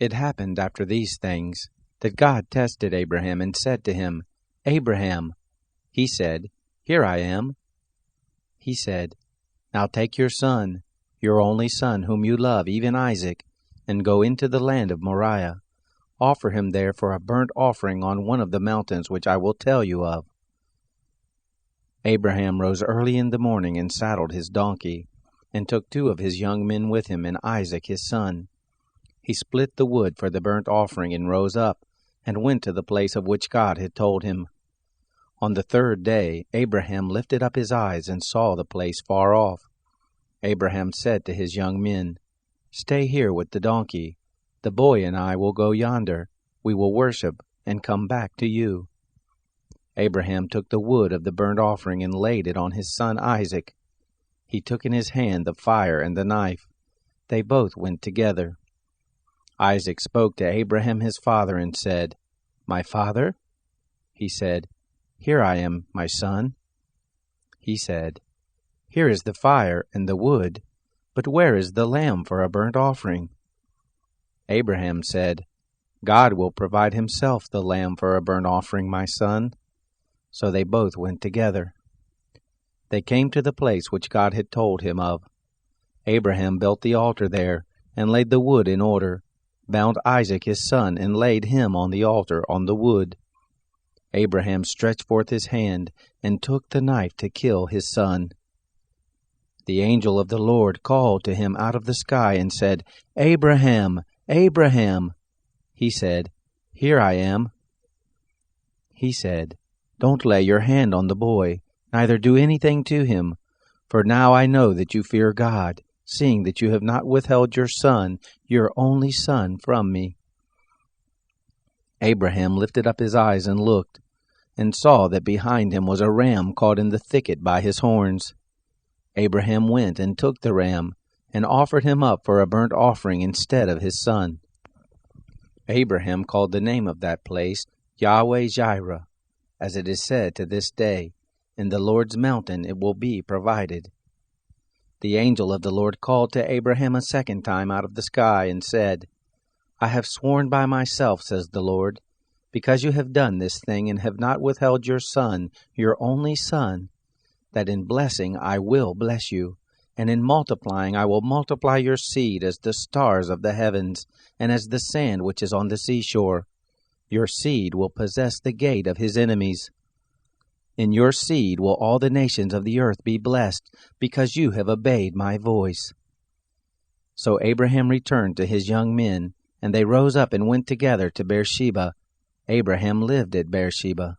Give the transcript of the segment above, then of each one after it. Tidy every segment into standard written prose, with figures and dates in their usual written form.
It happened after these things that God tested Abraham and said to him, Abraham. He said, Here I am. He said, Now take your son, your only son, whom you love, even Isaac, and go into the land of Moriah. Offer him there for a burnt offering on one of the mountains which I will tell you of. Abraham rose early in the morning and saddled his donkey, and took 2 of his young men with him and Isaac his son. He split the wood for the burnt offering and rose up, and went to the place of which God had told him. On the 3rd day Abraham lifted up his eyes and saw the place far off. Abraham said to his young men, Stay here with the donkey. The boy and I will go yonder. We will worship and come back to you. Abraham took the wood of the burnt offering and laid it on his son Isaac. He took in his hand the fire and the knife. They both went together. Isaac spoke to Abraham his father and said, My father? He said, Here I am, my son. He said, Here is the fire and the wood, but where is the lamb for a burnt offering? Abraham said, God will provide himself the lamb for a burnt offering, my son. So they both went together. They came to the place which God had told him of. Abraham built the altar there, and laid the wood in order, bound Isaac his son, and laid him on the altar on the wood. Abraham stretched forth his hand, and took the knife to kill his son. The angel of the Lord called to him out of the sky, and said, Abraham, Abraham. He said, Here I am. He said, Don't lay your hand on the boy, neither do anything to him, for now I know that you fear God, seeing that you have not withheld your son, your only son, from me. Abraham lifted up his eyes and looked, and saw that behind him was a ram caught in the thicket by his horns. Abraham went and took the ram, and offered him up for a burnt offering instead of his son. Abraham called the name of that place Yahweh-Jireh, as it is said to this day, In the Lord's mountain it will be provided. The angel of the Lord called to Abraham a second time out of the sky, and said, I have sworn by myself, says the Lord, because you have done this thing, and have not withheld your son, your only son, that in blessing I will bless you, and in multiplying I will multiply your seed as the stars of the heavens, and as the sand which is on the seashore. Your seed will possess the gate of his enemies. In your seed will all the nations of the earth be blessed, because you have obeyed my voice. So Abraham returned to his young men, and they rose up and went together to Beersheba. Abraham lived at Beersheba.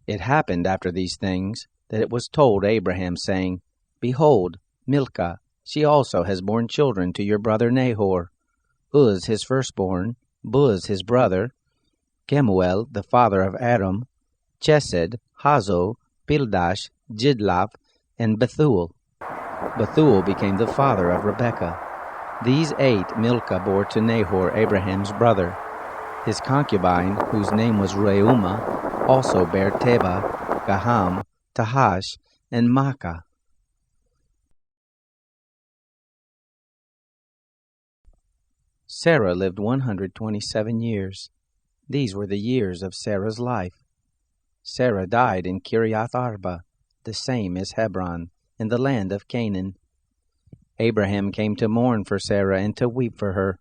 It happened after these things that it was told Abraham, saying, Behold, Milcah, she also has borne children to your brother Nahor, Uz his firstborn, Buz his brother, Kemuel the father of Aram, Chesed, Hazo, Pildash, Jidlaph, and Bethuel. Bethuel became the father of Rebekah. These 8 Milcah bore to Nahor, Abraham's brother. His concubine, whose name was Reumah, also bare Tebah, Gaham, Tahash, and Maacah. Sarah lived 127 years. These were the years of Sarah's life. Sarah died in Kiriath Arba, the same as Hebron, in the land of Canaan. Abraham came to mourn for Sarah and to weep for her.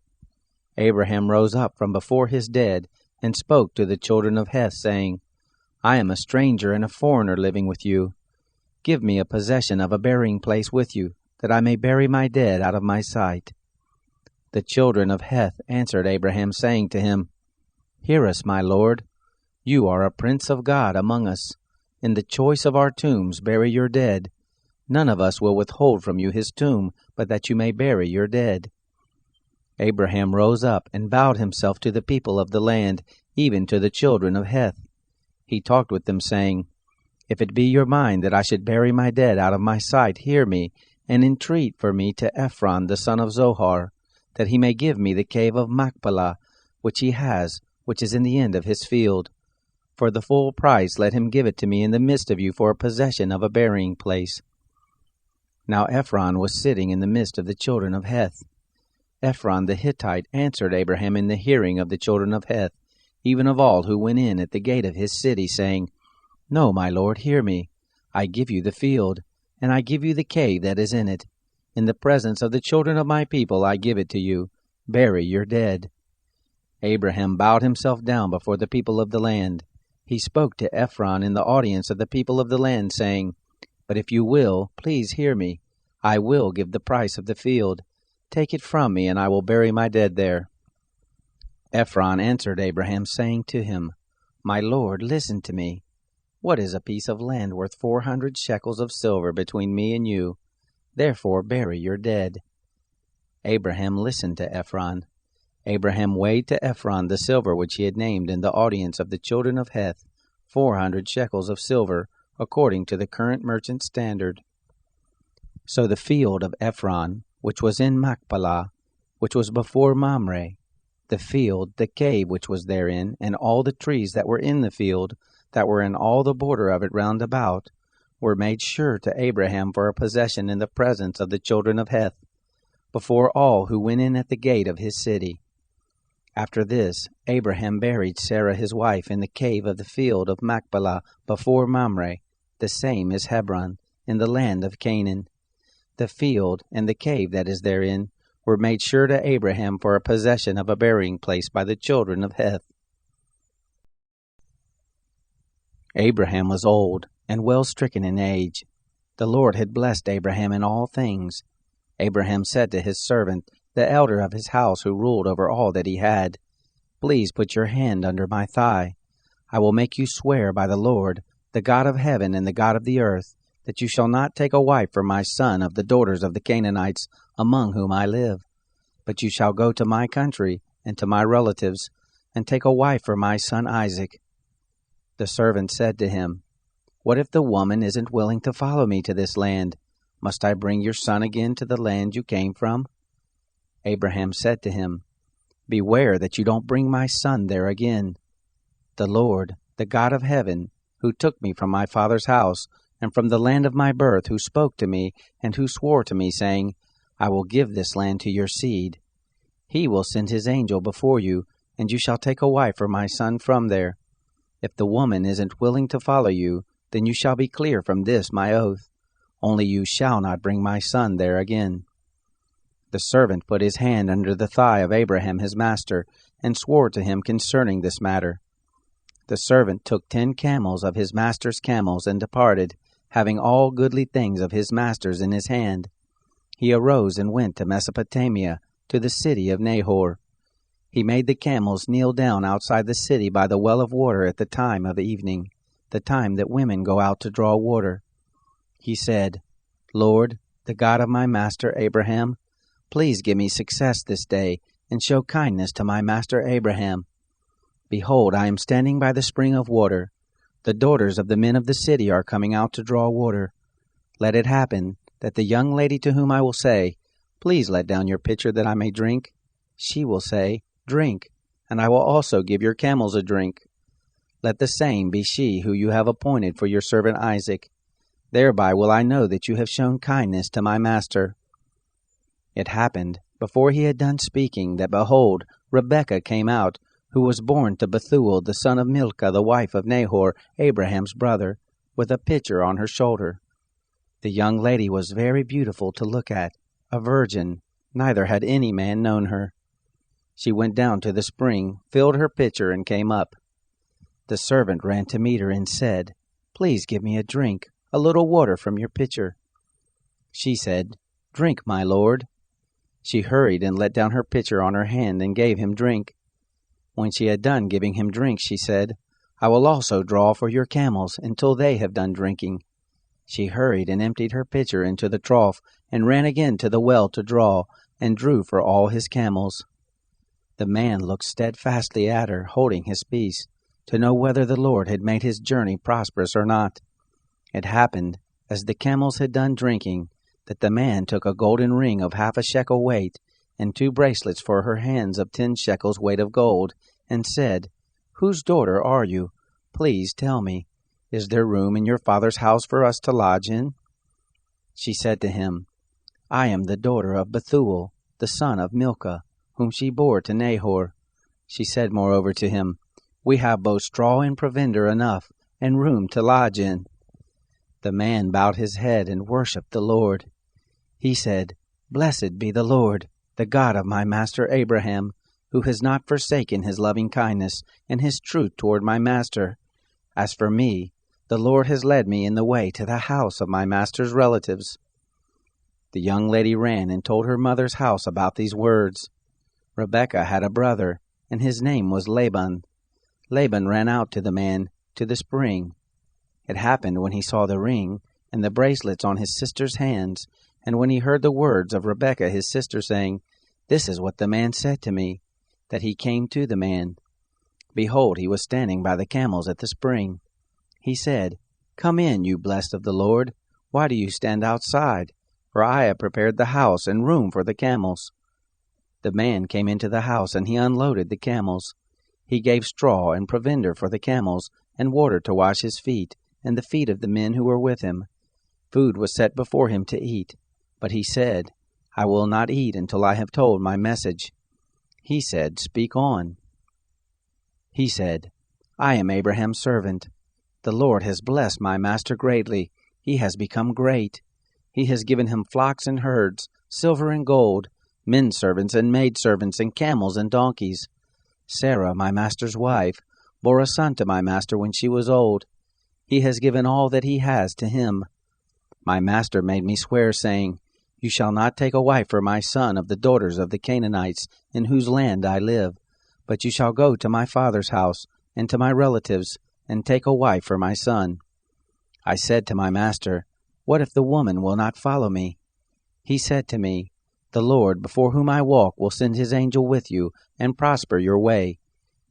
Abraham rose up from before his dead, and spoke to the children of Heth, saying, I am a stranger and a foreigner living with you. Give me a possession of a burying place with you, that I may bury my dead out of my sight. The children of Heth answered Abraham, saying to him, Hear us, my lord. You are a prince of God among us. In the choice of our tombs bury your dead. None of us will withhold from you his tomb, but that you may bury your dead. Abraham rose up and bowed himself to the people of the land, even to the children of Heth. He talked with them, saying, If it be your mind that I should bury my dead out of my sight, hear me, and entreat for me to Ephron the son of Zohar, that he may give me the cave of Machpelah, which he has, which is in the end of his field. For the full price let him give it to me in the midst of you for a possession of a burying place. Now Ephron was sitting in the midst of the children of Heth. Ephron the Hittite answered Abraham in the hearing of the children of Heth, even of all who went in at the gate of his city, saying, No, my lord, hear me. I give you the field, and I give you the cave that is in it. In the presence of the children of my people I give it to you. Bury your dead. Abraham bowed himself down before the people of the land. He spoke to Ephron in the audience of the people of the land, saying, But if you will, please hear me. I will give the price of the field. Take it from me, and I will bury my dead there. Ephron answered Abraham, saying to him, My lord, listen to me. What is a piece of land worth 400 shekels of silver between me and you? Therefore bury your dead. Abraham listened to Ephron. Abraham weighed to Ephron the silver which he had named in the audience of the children of Heth, 400 shekels of silver, according to the current merchant standard. So the field of Ephron, which was in Machpelah, which was before Mamre, the field, the cave which was therein, and all the trees that were in the field, that were in all the border of it round about, were made sure to Abraham for a possession in the presence of the children of Heth, before all who went in at the gate of his city. After this, Abraham buried Sarah his wife in the cave of the field of Machpelah before Mamre, the same is Hebron, in the land of Canaan. The field and the cave that is therein were made sure to Abraham for a possession of a burying place by the children of Heth. Abraham was old and well stricken in age. The Lord had blessed Abraham in all things. Abraham said to his servant, the elder of his house who ruled over all that he had, Please put your hand under my thigh. I will make you swear by the Lord, the God of heaven and the God of the earth, that you shall not take a wife for my son of the daughters of the Canaanites among whom I live. But you shall go to my country and to my relatives, and take a wife for my son Isaac. The servant said to him, What if the woman isn't willing to follow me to this land? Must I bring your son again to the land you came from? Abraham said to him, Beware that you don't bring my son there again. The Lord, the God of heaven, who took me from my father's house and from the land of my birth, who spoke to me and who swore to me, saying, I will give this land to your seed. He will send his angel before you, and you shall take a wife for my son from there. If the woman isn't willing to follow you, then you shall be clear from this my oath. Only you shall not bring my son there again. The servant put his hand under the thigh of Abraham his master, and swore to him concerning this matter. The servant took 10 camels of his master's camels, and departed, having all goodly things of his master's in his hand. He arose and went to Mesopotamia, to the city of Nahor. He made the camels kneel down outside the city by the well of water at the time of evening, the time that women go out to draw water. He said, Lord, the God of my master Abraham, please give me success this day, and show kindness to my master Abraham. Behold, I am standing by the spring of water. The daughters of the men of the city are coming out to draw water. Let it happen that the young lady to whom I will say, Please let down your pitcher that I may drink, she will say, Drink, and I will also give your camels a drink. Let the same be she who you have appointed for your servant Isaac. Thereby will I know that you have shown kindness to my master. It happened, before he had done speaking, that behold, Rebekah came out, who was born to Bethuel the son of Milcah, the wife of Nahor, Abraham's brother, with a pitcher on her shoulder. The young lady was very beautiful to look at, a virgin, neither had any man known her. She went down to the spring, filled her pitcher, and came up. The servant ran to meet her and said, Please give me a drink, a little water from your pitcher. She said, Drink, my lord. She hurried and let down her pitcher on her hand and gave him drink. When she had done giving him drink, she said, I will also draw for your camels until they have done drinking. She hurried and emptied her pitcher into the trough, and ran again to the well to draw, and drew for all his camels. The man looked steadfastly at her, holding his peace, to know whether the Lord had made his journey prosperous or not. It happened, as the camels had done drinking, that the man took a golden ring of 1/2 shekel weight, and 2 bracelets for her hands of 10 shekels weight of gold, and said, Whose daughter are you? Please tell me. Is there room in your father's house for us to lodge in? She said to him, I am the daughter of Bethuel, the son of Milcah, whom she bore to Nahor. She said moreover to him, We have both straw and provender enough, and room to lodge in. The man bowed his head and worshipped the Lord. He said, Blessed be the Lord, the God of my master Abraham, who has not forsaken his loving kindness and his truth toward my master. As for me, the Lord has led me in the way to the house of my master's relatives. The young lady ran and told her mother's house about these words. Rebekah had a brother, and his name was Laban. Laban ran out to the man to the spring. It happened when he saw the ring and the bracelets on his sister's hands, and when he heard the words of Rebekah his sister saying, This is what the man said to me, that he came to the man. Behold, he was standing by the camels at the spring. He said, Come in, you blessed of the Lord. Why do you stand outside? For I have prepared the house and room for the camels. The man came into the house, and he unloaded the camels. He gave straw and provender for the camels, and water to wash his feet, and the feet of the men who were with him. Food was set before him to eat. But he said, I will not eat until I have told my message. He said, Speak on. He said, I am Abraham's servant. The Lord has blessed my master greatly. He has become great. He has given him flocks and herds, silver and gold, men servants and maidservants, and camels and donkeys. Sarah, my master's wife, bore a son to my master when she was old. He has given all that he has to him. My master made me swear, saying, You shall not take a wife for my son of the daughters of the Canaanites, in whose land I live, but you shall go to my father's house, and to my relatives, and take a wife for my son. I said to my master, What if the woman will not follow me? He said to me, The Lord, before whom I walk, will send his angel with you, and prosper your way.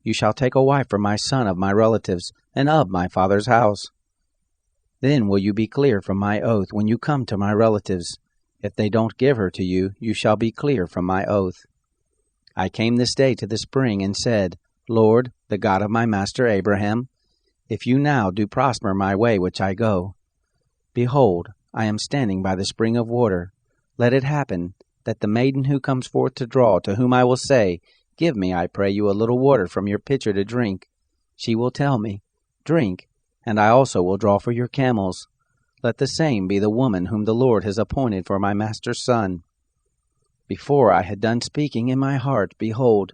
You shall take a wife for my son of my relatives, and of my father's house. Then will you be clear from my oath when you come to my relatives. If they don't give her to you, you shall be clear from my oath. I came this day to the spring, and said, Lord, the God of my master Abraham, if you now do prosper my way which I go, behold, I am standing by the spring of water. Let it happen that the maiden who comes forth to draw, to whom I will say, Give me, I pray you, a little water from your pitcher to drink, she will tell me, Drink, and I also will draw for your camels. Let the same be the woman whom the Lord has appointed for my master's son. Before I had done speaking in my heart, behold,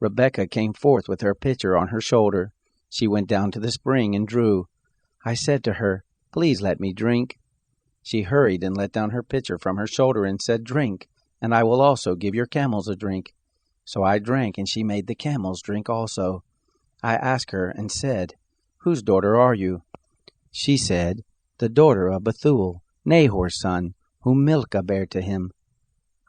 Rebekah came forth with her pitcher on her shoulder. She went down to the spring and drew. I said to her, Please let me drink. She hurried and let down her pitcher from her shoulder and said, Drink, and I will also give your camels a drink. So I drank, and she made the camels drink also. I asked her and said, Whose daughter are you? She said, The daughter of Bethuel, Nahor's son, whom Milcah bare to him.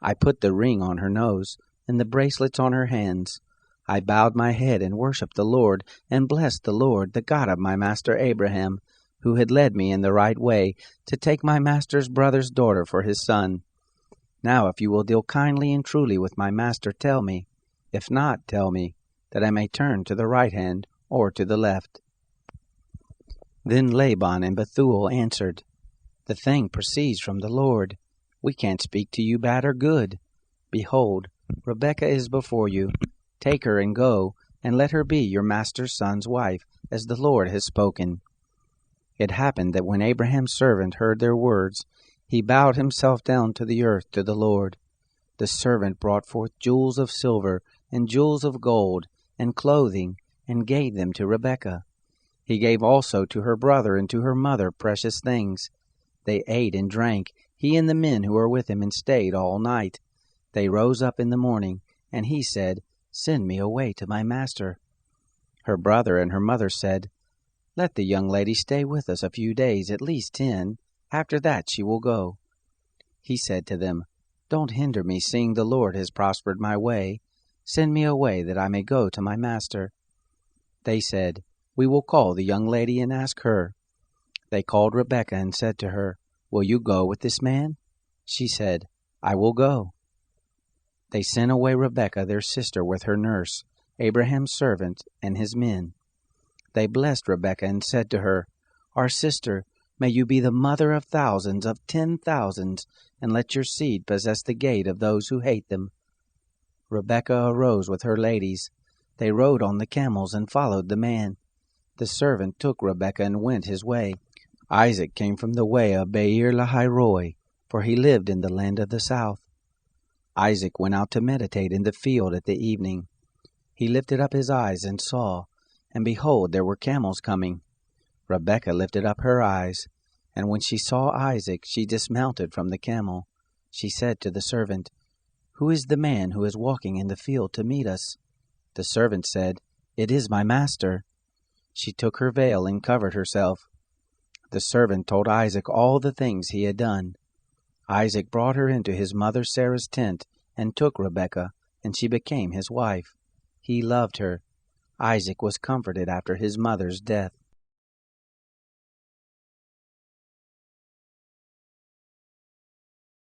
I put the ring on her nose, and the bracelets on her hands. I bowed my head and worshipped the Lord, and blessed the Lord, the God of my master Abraham, who had led me in the right way, to take my master's brother's daughter for his son. Now if you will deal kindly and truly with my master, tell me. If not, tell me, that I may turn to the right hand or to the left. Then Laban and Bethuel answered, The thing proceeds from the Lord. We can't speak to you bad or good. Behold, Rebekah is before you. Take her and go, and let her be your master's son's wife, as the Lord has spoken. It happened that when Abraham's servant heard their words, he bowed himself down to the earth to the Lord. The servant brought forth jewels of silver and jewels of gold and clothing, and gave them to Rebekah. He gave also to her brother and to her mother precious things. They ate and drank, he and the men who were with him, and stayed all night. They rose up in the morning, and he said, Send me away to my master. Her brother and her mother said, Let the young lady stay with us a few days, at least 10. After that she will go. He said to them, Don't hinder me, seeing the Lord has prospered my way. Send me away, that I may go to my master. They said, We will call the young lady and ask her. They called Rebekah and said to her, Will you go with this man? She said, I will go. They sent away Rebekah their sister with her nurse, Abraham's servant, and his men. They blessed Rebekah and said to her, Our sister, may you be the mother of thousands, of 10,000s, and let your seed possess the gate of those who hate them. Rebekah arose with her ladies. They rode on the camels and followed the man. The servant took Rebekah and went his way. Isaac came from the way of Beer Lahairoi, for he lived in the land of the south. Isaac went out to meditate in the field at the evening. He lifted up his eyes and saw, and behold, there were camels coming. Rebekah lifted up her eyes, and when she saw Isaac, she dismounted from the camel. She said to the servant, "Who is the man who is walking in the field to meet us?" The servant said, "It is my master." She took her veil and covered herself. The servant told Isaac all the things he had done. Isaac brought her into his mother Sarah's tent and took Rebekah, and she became his wife. He loved her. Isaac was comforted after his mother's death.